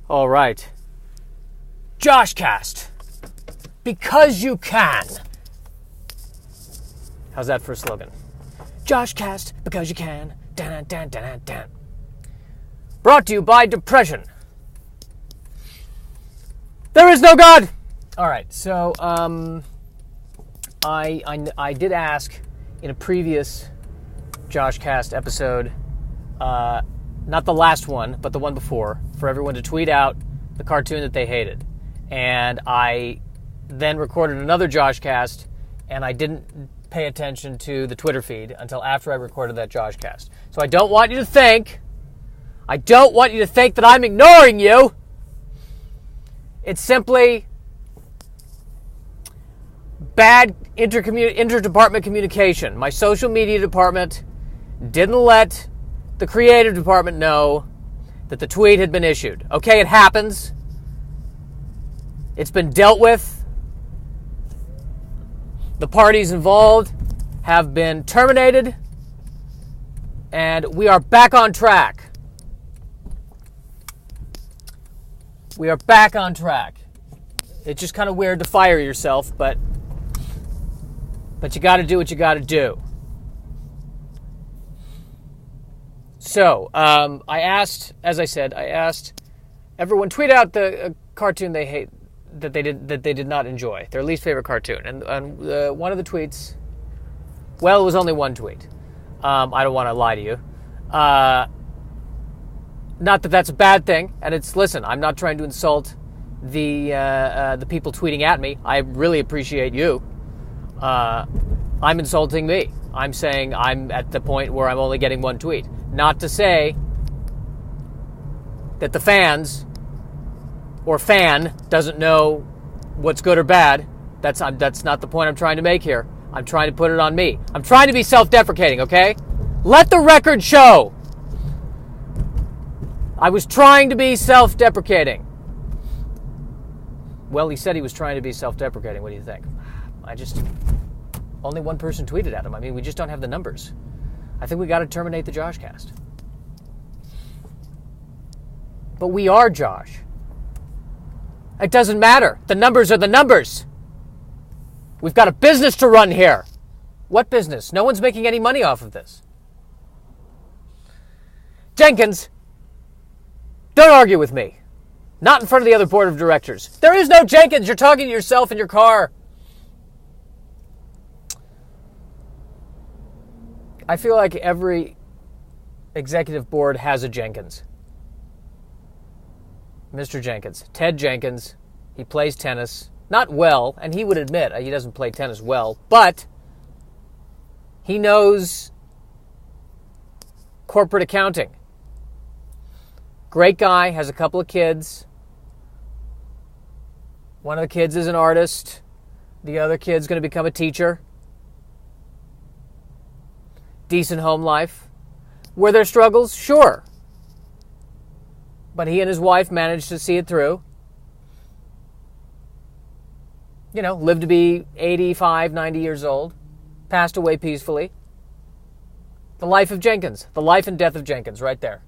All right. Joshcast. Because you can. How's that for a slogan? Joshcast, because you can. Dun, dun, dun, dun, dun. Brought to you by depression. There is no God. All right. So, I did ask in a previous Joshcast episode, not the last one, but the one before, for everyone to tweet out the cartoon that they hated. And I then recorded another Joshcast, and I didn't pay attention to the Twitter feed until after I recorded that Joshcast. So I don't want you to think that I'm ignoring you. It's simply bad interdepartment communication. My social media department didn't let the creative department know that the tweet had been issued. Okay, it happens. It's been dealt with. The parties involved have been terminated, and we are back on track. We are back on track. It's just kind of weird to fire yourself, but you got to do what you got to do. So, I asked everyone tweet out the cartoon they hate, that they did not enjoy, their least favorite cartoon. And one of the tweets, well, it was only one tweet. I don't want to lie to you. Not that that's a bad thing. And listen, I'm not trying to insult the people tweeting at me. I really appreciate you. I'm insulting me. I'm saying I'm at the point where I'm only getting one tweet. Not to say that the fans or fan doesn't know what's good or bad. That's not the point I'm trying to make here. I'm trying to put it on me. I'm trying to be self-deprecating, okay? Let the record show. I was trying to be self-deprecating. Well, he said he was trying to be self-deprecating. What do you think? Only one person tweeted at him. I mean, we just don't have the numbers. I think we got to terminate the Joshcast. But we are Josh. It doesn't matter. The numbers are the numbers. We've got a business to run here. What business? No one's making any money off of this. Jenkins, don't argue with me. Not in front of the other board of directors. There is no Jenkins. You're talking to yourself in your car. I feel like every executive board has a Jenkins. Mr. Jenkins. Ted Jenkins. He plays tennis. Not well, and he would admit he doesn't play tennis well, but he knows corporate accounting. Great guy, has a couple of kids. One of the kids is an artist. The other kid's going to become a teacher. Decent home life. Were there struggles? Sure. But he and his wife managed to see it through. You know, lived to be 85, 90 years old. Passed away peacefully. The life of Jenkins. The life and death of Jenkins, right there.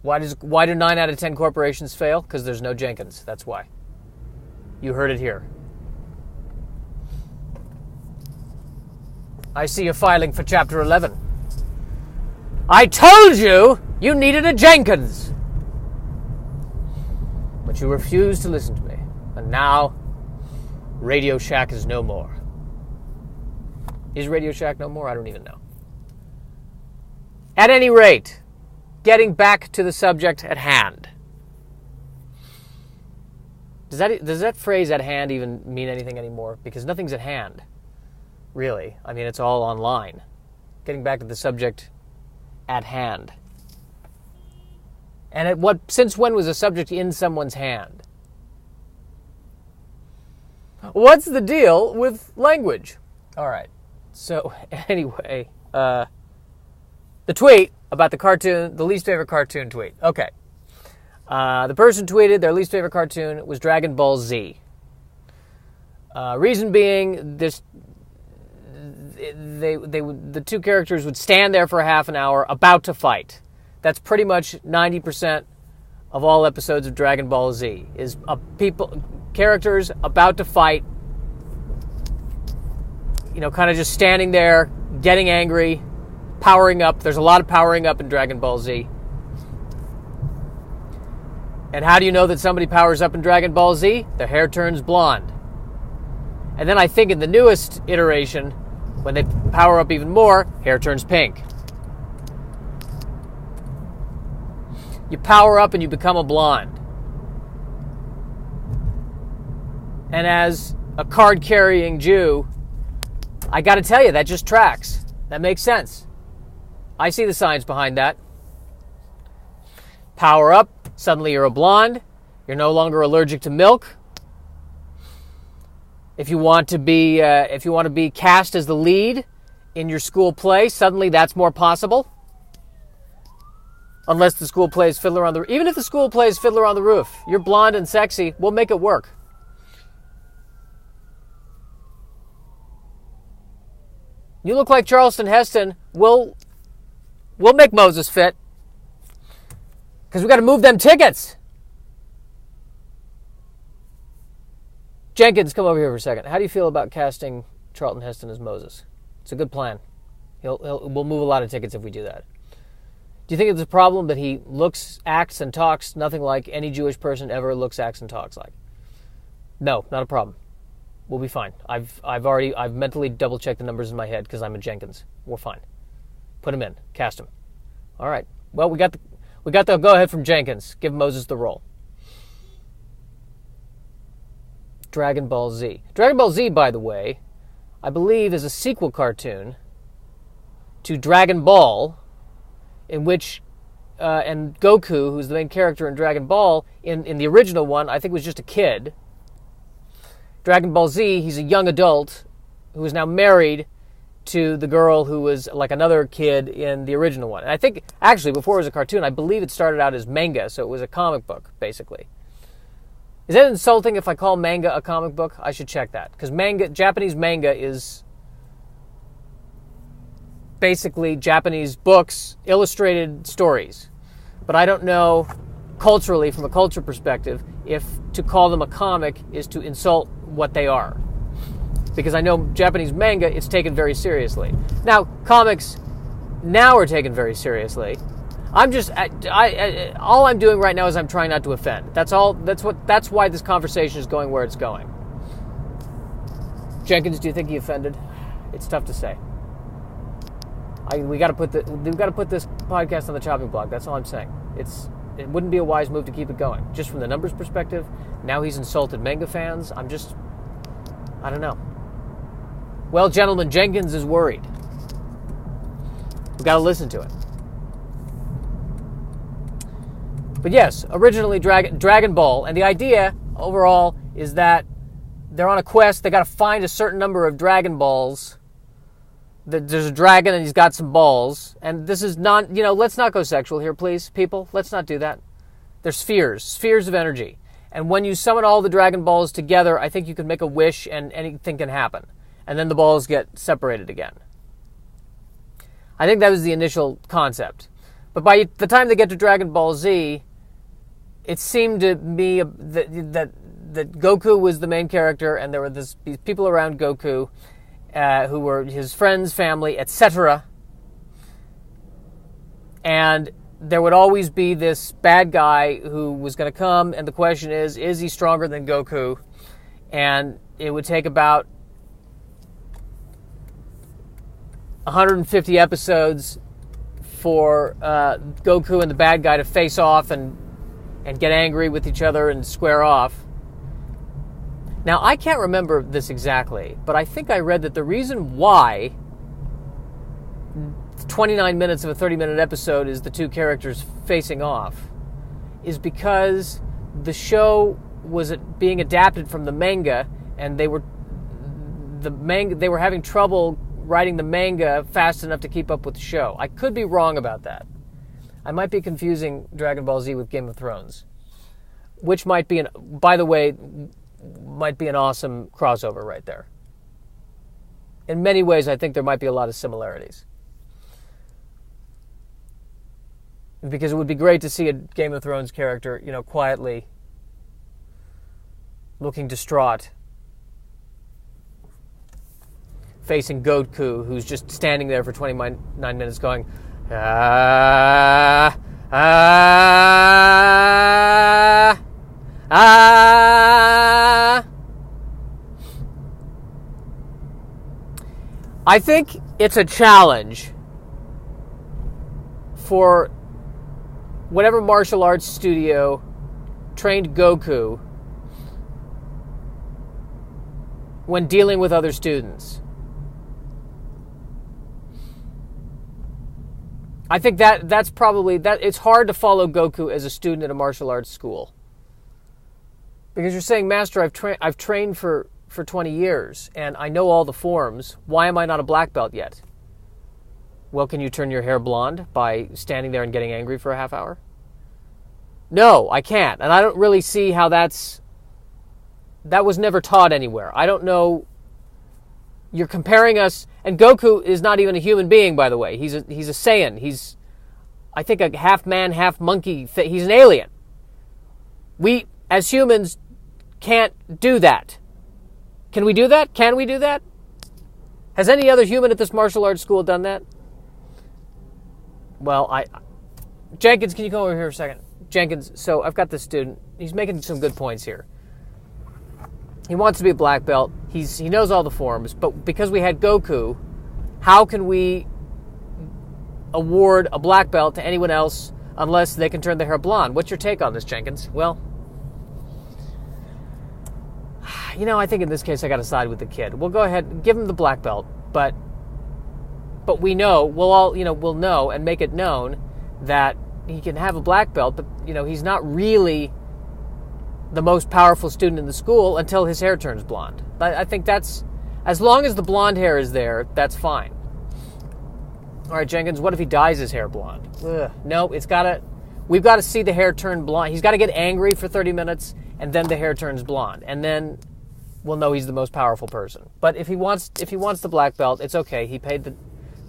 Why do 9 out of 10 corporations fail? Because there's no Jenkins. That's why. You heard it here. I see you filing for Chapter 11. I told you you needed a Jenkins. But you refused to listen to me. And now, Radio Shack is no more. Is Radio Shack no more? I don't even know. At any rate, getting back to the subject at hand. Does that phrase "at hand" even mean anything anymore? Because nothing's at hand, really. I mean, it's all online. Getting back to the subject at hand. And since when was a subject in someone's hand? What's the deal with language? All right. So anyway, the tweet about the cartoon, the least favorite cartoon tweet. Okay. The person tweeted their least favorite cartoon was Daragonball Z. Reason being, the two characters would stand there for a half an hour about to fight. That's pretty much 90% of all episodes of Dragon Ball Z, is characters about to fight, kind of just standing there, getting angry, powering up. There's a lot of powering up in Dragon Ball Z. And how do you know that somebody powers up in Dragon Ball Z? Their hair turns blonde. And then I think in the newest iteration, when they power up even more, hair turns pink. You power up and you become a blonde. And as a card-carrying Jew, I got to tell you, that just tracks. That makes sense. I see the science behind that. Power up, suddenly you're a blonde. You're no longer allergic to milk. If you want to be cast as the lead in your school play, suddenly that's more possible. Unless the school plays Fiddler on the Roof. Even if the school plays Fiddler on the Roof, you're blonde and sexy, we'll make it work. You look like Charleston Heston, we'll make Moses fit. Because we got to move them tickets. Jenkins, come over here for a second. How do you feel about casting Charlton Heston as Moses? It's a good plan. We'll move a lot of tickets if we do that. Do you think it's a problem that he looks, acts, and talks nothing like any Jewish person ever looks, acts, and talks like? No, not a problem. We'll be fine. I've mentally double-checked the numbers in my head because I'm a Jenkins. We're fine. Put him in. Cast him. All right. Well, we got the go-ahead from Jenkins. Give Moses the role. Dragon Ball Z. Dragon Ball Z, by the way, I believe is a sequel cartoon to Dragon Ball, in which, and Goku, who's the main character in Dragon Ball, in the original one, I think was just a kid. Dragon Ball Z, he's a young adult who is now married to the girl who was like another kid in the original one. And I think, actually, before it was a cartoon, I believe it started out as manga, so it was a comic book, basically. Is that insulting if I call manga a comic book? I should check that. Because Japanese manga is basically Japanese books, illustrated stories. But I don't know, culturally, from a culture perspective, if to call them a comic is to insult what they are. Because I know Japanese manga, it's taken very seriously. Now, comics now are taken very seriously. All I'm doing right now is I'm trying not to offend. That's all. That's why this conversation is going where it's going. Jenkins, do you think he offended? It's tough to say. We've got to put this podcast on the chopping block. That's all I'm saying. It wouldn't be a wise move to keep it going. Just from the numbers perspective, now he's insulted manga fans. I don't know. Well, gentlemen, Jenkins is worried. We've got to listen to it. But yes, originally Dragon Ball, and the idea overall is that they're on a quest. They got to find a certain number of Dragon Balls. There's a dragon and he's got some balls. And this is not, let's not go sexual here, please, people. Let's not do that. They're spheres of energy. And when you summon all the Dragon Balls together, I think you can make a wish and anything can happen. And then the balls get separated again. I think that was the initial concept. But by the time they get to Dragon Ball Z, it seemed to me that Goku was the main character, and there were these people around Goku who were his friends, family, etc. And there would always be this bad guy who was going to come, and the question is he stronger than Goku? And it would take about 150 episodes for Goku and the bad guy to face off and get angry with each other and square off. Now, I can't remember this exactly, but I think I read that the reason why 29 minutes of a 30-minute episode is the two characters facing off is because the show was being adapted from the manga, and they were having trouble writing the manga fast enough to keep up with the show. I could be wrong about that. I might be confusing Dragon Ball Z with Game of Thrones, which might be might be an awesome crossover right there. in many ways, I think there might be a lot of similarities. Because it would be great to see a Game of Thrones character, quietly looking distraught, facing Goku, who's just standing there for 29 minutes going, ah, ah, ah. I think it's a challenge for whatever martial arts studio trained Goku when dealing with other students. I think that's probably that. It's hard to follow Goku as a student at a martial arts school because you're saying, Master, I've trained for 20 years and I know all the forms. Why am I not a black belt yet? Well, can you turn your hair blonde by standing there and getting angry for a half hour? No, I can't, and I don't really see how that was never taught anywhere. I don't know. You're comparing us, and Goku is not even a human being, by the way. He's a Saiyan. He's, I think, a half man, half monkey. He's an alien. We, as humans, can't do that. Can we do that? Can we do that? Has any other human at this martial arts school done that? Well, Jenkins, can you come over here for a second? Jenkins, so I've got this student. He's making some good points here. He wants to be a black belt. He knows all the forms, but because we had Goku, how can we award a black belt to anyone else unless they can turn their hair blonde? What's your take on this, Jenkins? Well, I think in this case I got to side with the kid. We'll go ahead and give him the black belt, but we know, we'll know and make it known that he can have a black belt, but he's not really the most powerful student in the school until his hair turns blonde. I think that's, as long as the blonde hair is there, that's fine. All right, Jenkins, what if he dyes his hair blonde? No, we've got to see the hair turn blonde. He's got to get angry for 30 minutes, and then the hair turns blonde, and then we'll know he's the most powerful person. But if he wants the black belt, it's okay. He paid the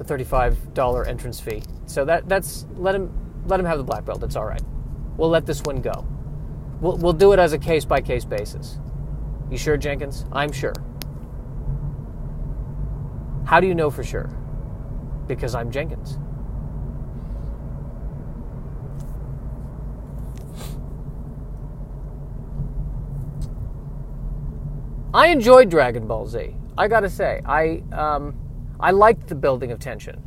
$35 entrance fee, so that's let him have the black belt. It's all right. We'll let this one go. We'll do it as a case-by-case basis. You sure, Jenkins? I'm sure. How do you know for sure? Because I'm Jenkins. I enjoyed Dragon Ball Z. I gotta say, I liked the building of tension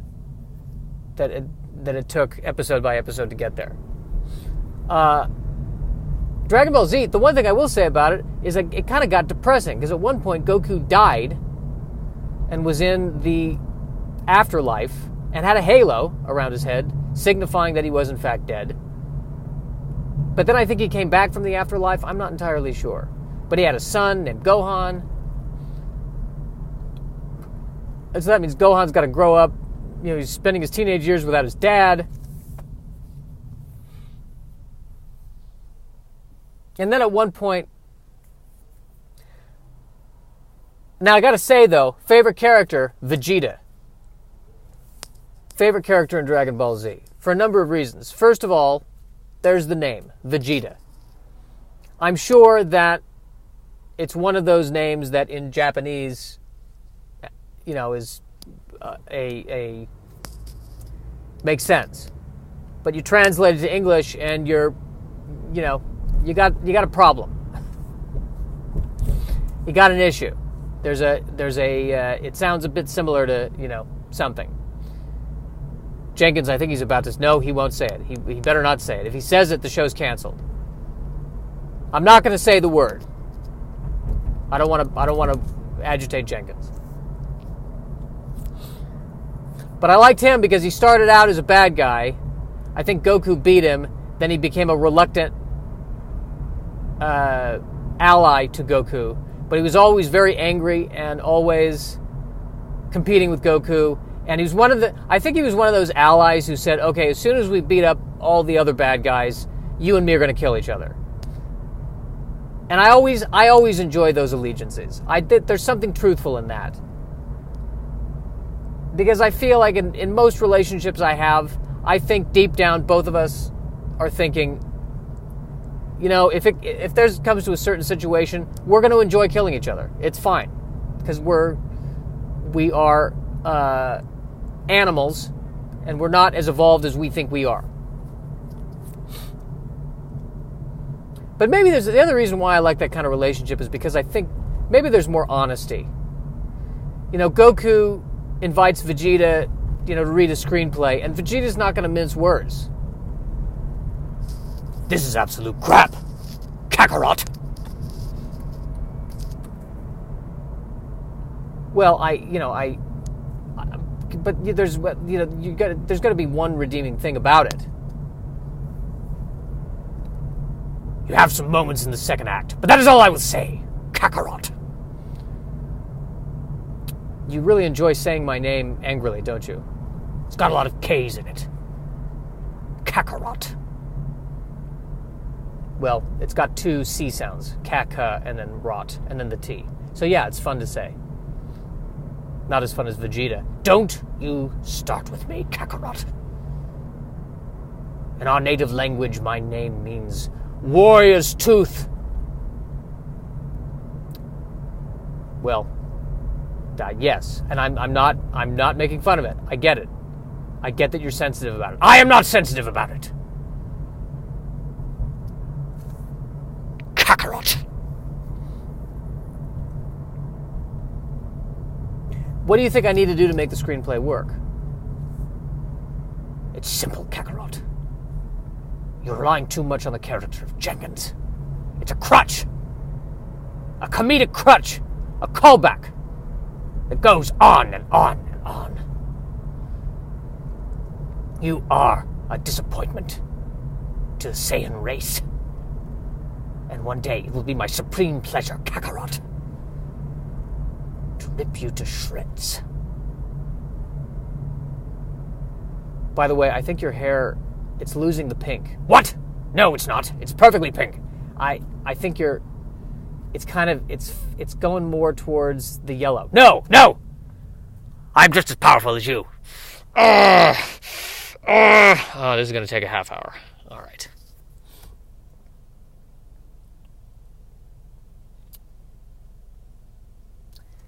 that it took episode by episode to get there. Dragon Ball Z, the one thing I will say about it is that it kind of got depressing, because at one point Goku died and was in the afterlife and had a halo around his head, signifying that he was in fact dead. But then I think he came back from the afterlife. I'm not entirely sure. But he had a son named Gohan. And so that means Gohan's got to grow up. He's spending his teenage years without his dad. And then at one point... Now, I got to say, though, favorite character, Vegeta. Favorite character in Dragon Ball Z. For a number of reasons. First of all, there's the name, Vegeta. I'm sure that it's one of those names that in Japanese, is makes sense. But you translate it to English and you got a problem. You got an issue. It sounds a bit similar to, something. Jenkins, I think he's about to... No, he won't say it. He better not say it. If he says it, the show's canceled. I'm not going to say the word. I don't want to agitate Jenkins. But I liked him because he started out as a bad guy. I think Goku beat him. Then he became a reluctant ally to Goku. But he was always very angry and always competing with Goku. And he was I think he was one of those allies who said, okay, as soon as we beat up all the other bad guys, you and me are going to kill each other. And I always enjoy those allegiances. There's something truthful in that. Because I feel like in most relationships I have, I think deep down both of us are thinking, if there comes to a certain situation, we're going to enjoy killing each other. It's fine. Because we are animals, and we're not as evolved as we think we are. But maybe the other reason why I like that kind of relationship is because I think maybe there's more honesty. Goku invites Vegeta, to read a screenplay, and Vegeta's not going to mince words. This is absolute crap, Kakarot. Well, but there's got to be one redeeming thing about it. You have some moments in the second act, but that is all I will say, Kakarot. You really enjoy saying my name angrily, don't you? It's got a lot of K's in it. Kakarot. Well, it's got 2 C sounds, Kaka and then rot, and then the T. So yeah, it's fun to say. Not as fun as Vegeta. Don't you start with me, Kakarot. In our native language, my name means warrior's tooth. Well, yes, and I'm not making fun of it. I get it. I get that you're sensitive about it. I am not sensitive about it. Kakarot. What do you think I need to do to make the screenplay work? It's simple, Kakarot. You're relying too much on the character of Jenkins. It's a crutch. A comedic crutch. A callback. It goes on and on and on. You are a disappointment to the Saiyan race. And one day it will be my supreme pleasure, Kakarot, to rip you to shreds. By the way, I think your hair, it's losing the pink. What? No, it's not. It's perfectly pink. I think it's going more towards the yellow. No! I'm just as powerful as you. Oh, this is going to take a half hour. All right.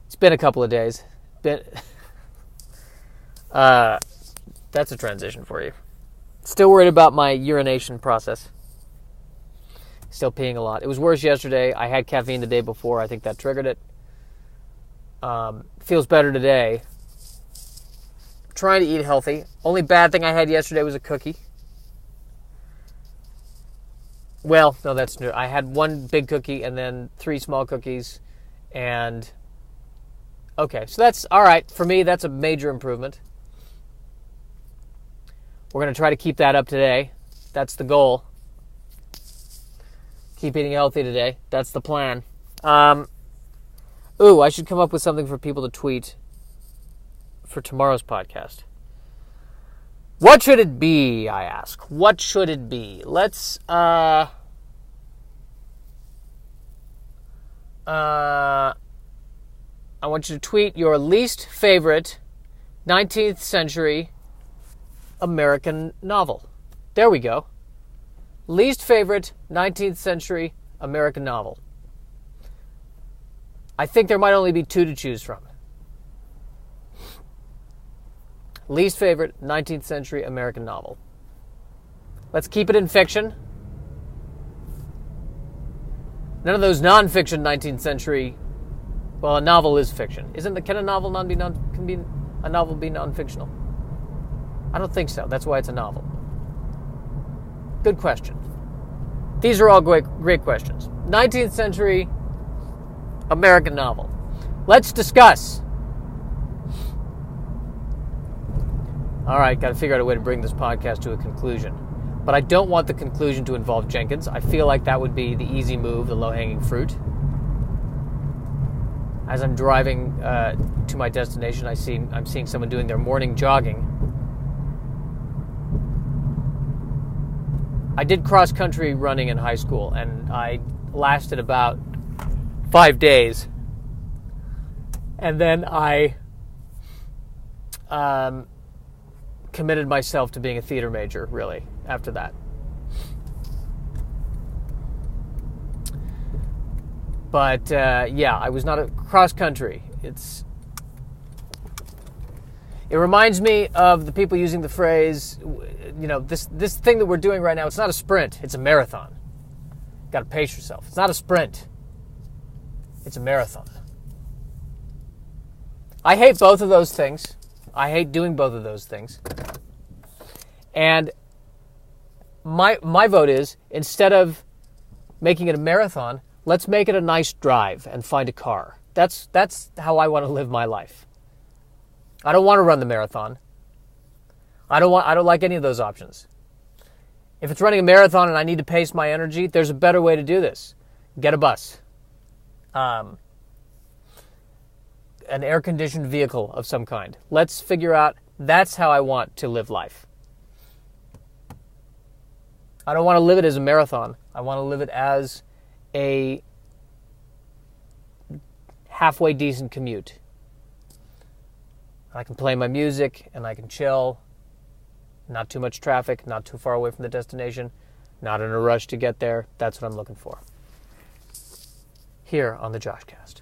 It's been a couple of days. That's a transition for you. Still worried about my urination process. Still peeing a lot. It was worse yesterday. I had caffeine the day before. I think that triggered it. Feels better today. Trying to eat healthy. Only bad thing I had yesterday was a cookie. Well, no, that's new. I had one big cookie and then 3 small cookies. And okay, so that's all right. For me, that's a major improvement. We're going to try to keep that up today. That's the goal. Keep eating healthy today. That's the plan. I should come up with something for people to tweet for tomorrow's podcast. What should it be, I ask? What should it be? Let's, I want you to tweet your least favorite 19th century American novel. There we go. Least favorite 19th century American novel. I think there might only be 2 to choose from. Least favorite 19th century American novel. Let's keep it in fiction. None of those non-fiction 19th century. Well, a novel is fiction. Can a novel be non-fictional? I don't think so. That's why it's a novel. Good question. These are all great questions. 19th century American novel. Let's discuss. All right, got to figure out a way to bring this podcast to a conclusion. But I don't want the conclusion to involve Jenkins. I feel like that would be the easy move, the low-hanging fruit. As I'm driving to my destination, I'm seeing someone doing their morning jogging. I did cross-country running in high school, and I lasted about 5 days. And then I committed myself to being a theater major, really, after that. But, yeah, I was not a cross-country. It reminds me of the people using the phrase, this thing that we're doing right now, it's not a sprint, it's a marathon. You've got to pace yourself. It's not a sprint. It's a marathon. I hate both of those things. I hate doing both of those things. And my vote is, instead of making it a marathon, let's make it a nice drive and find a car. That's how I want to live my life. I don't want to run the marathon. I don't like any of those options. If it's running a marathon and I need to pace my energy, there's a better way to do this. Get a bus. An air-conditioned vehicle of some kind. Let's figure out, that's how I want to live life. I don't want to live it as a marathon. I want to live it as a halfway decent commute. I can play my music and I can chill. Not too much traffic, not too far away from the destination, not in a rush to get there. That's what I'm looking for. Here on the Joshcast.